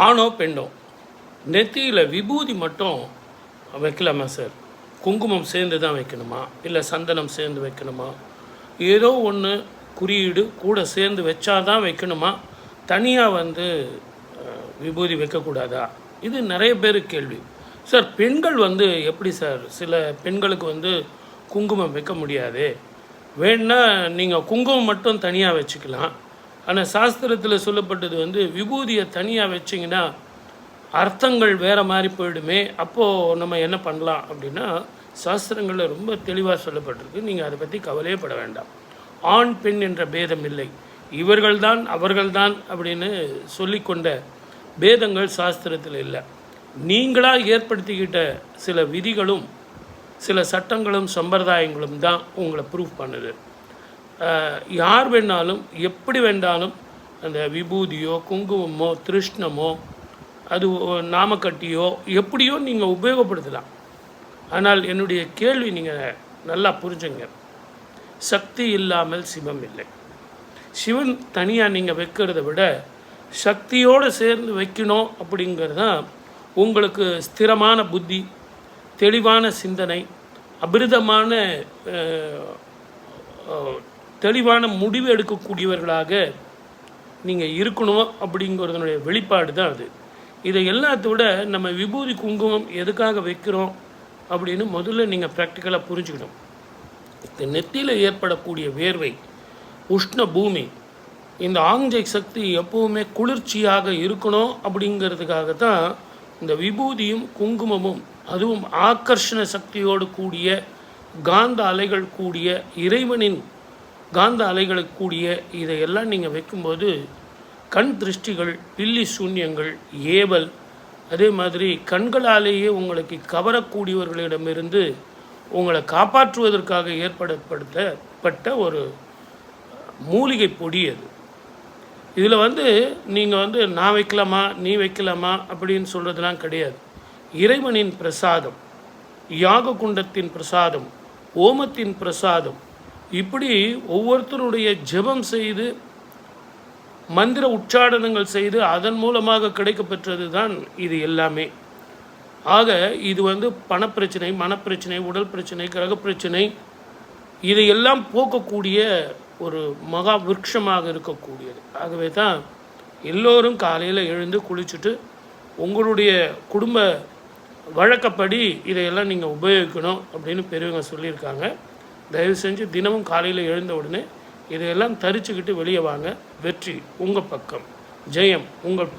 ஆணோ பெண்ணோ நெத்தியில் விபூதி மட்டும் வைக்கலாமா சார்? குங்குமம் சேர்ந்து தான் வைக்கணுமா, இல்லை சந்தனம் சேர்ந்து வைக்கணுமா, ஏதோ ஒன்று குறியீடு கூட சேர்ந்து வச்சாதான் வைக்கணுமா, தனியாக விபூதி வைக்கக்கூடாதா? இது நிறைய பேர் கேள்வி. சார் பெண்கள் எப்படி சார், சில பெண்களுக்கு குங்குமம் வைக்க முடியாது, வேணா நீங்கள் குங்குமம் மட்டும் தனியாக வச்சுக்கலாம். ஆனால் சாஸ்திரத்தில் சொல்லப்பட்டது விபூதியை தனியாக வச்சிங்கன்னா அர்த்தங்கள் வேறு மாதிரி போயிடுமே, அப்போது நம்ம என்ன பண்ணலாம் அப்படின்னா சாஸ்திரங்களில் ரொம்ப தெளிவாக சொல்லப்பட்டிருக்கு. நீங்கள் அதை பற்றி கவலையே பட வேண்டாம். ஆண் பெண் என்ற பேதம் இல்லை, இவர்கள்தான் அவர்கள்தான் அப்படின்னு சொல்லிக்கொண்ட பேதங்கள் சாஸ்திரத்தில் இல்லை. நீங்களாக ஏற்படுத்திக்கிட்ட சில விதிகளும் சில சட்டங்களும் சம்பிரதாயங்களும் தான் உங்களை ப்ரூஃப் பண்ணுது. யார் வேணாலும் எப்படி வேண்டாலும் அந்த விபூதியோ குங்குமமோ திருஷ்ணமோ அது நாமக்கட்டியோ எப்படியோ நீங்கள் உபயோகப்படுத்தலாம். ஆனால் என்னுடைய கேள்வி நீங்கள் நல்லா புரிஞ்சுங்க, சக்தி இல்லாமல் சிவம் இல்லை. சிவன் தனியாக நீங்கள் வைக்கிறத விட சக்தியோடு சேர்ந்து வைக்கணும் அப்படிங்கிறது தான் உங்களுக்கு ஸ்திரமான புத்தி, தெளிவான சிந்தனை, அபிரிதமான தெளிவான முடிவு எடுக்கக்கூடியவர்களாக நீங்கள் இருக்கணும் அப்படிங்கிறதுனுடைய வெளிப்பாடு தான் அது. இதை எல்லாத்த விட நம்ம விபூதி குங்குமம் எதுக்காக வைக்கிறோம் அப்படின்னு முதல்ல நீங்கள் ப்ராக்டிக்கலாக புரிஞ்சுக்கணும். இந்த நெத்தியில் ஏற்படக்கூடிய வேர்வை, உஷ்ண பூமி, இந்த ஆங்ஜை சக்தி எப்போவுமே குளிர்ச்சியாக இருக்கணும் அப்படிங்கிறதுக்காக தான் இந்த விபூதியும் குங்குமமும், அதுவும் ஆக்கர்ஷண சக்தியோடு கூடிய காந்த அலைகள் கூடிய இறைவனின் காந்த அலைகளுக்கு கூடிய இதையெல்லாம் நீங்கள் வைக்கும்போது கண் திருஷ்டிகள், பில்லி சூன்யங்கள், ஏவல், அதே மாதிரி கண்களாலேயே உங்களுக்கு கவரக்கூடியவர்களிடமிருந்து உங்களை காப்பாற்றுவதற்காக ஏற்படுத்தப்பட்ட ஒரு மூலிகை பொடி அது. இதில் நீங்கள் நான் வைக்கலாமா நீ வைக்கலாமா அப்படின்னு சொல்கிறதுலாம் கிடையாது. இறைவனின் பிரசாதம், யாக குண்டத்தின் பிரசாதம், ஓமத்தின் பிரசாதம், இப்படி ஒவ்வொருத்தருடைய ஜெபம் செய்து மந்திர உச்சாடனங்கள் செய்து அதன் மூலமாக கிடைக்கப்பெற்றது தான் இது எல்லாமே. ஆக இது பணப்பிரச்சனை, மனப்பிரச்சனை, உடல் பிரச்சனை, கிரக பிரச்சனை, இதையெல்லாம் போக்கக்கூடிய ஒரு மகா விருட்சமாக இருக்கக்கூடியது. ஆகவே தான் எல்லோரும் காலையில் எழுந்து குளிச்சுட்டு உங்களுடைய குடும்ப வழக்கப்படி இதையெல்லாம் நீங்கள் உபயோகிக்கணும் அப்படின்னு பெரியவங்க சொல்லியிருக்காங்க. தயவு செஞ்சு தினமும் காலையில் எழுந்த உடனே இதையெல்லாம் தரிச்சுக்கிட்டு வெளியே வாங்க. வெற்றி உங்கள் பக்கம், ஜெயம் உங்கள்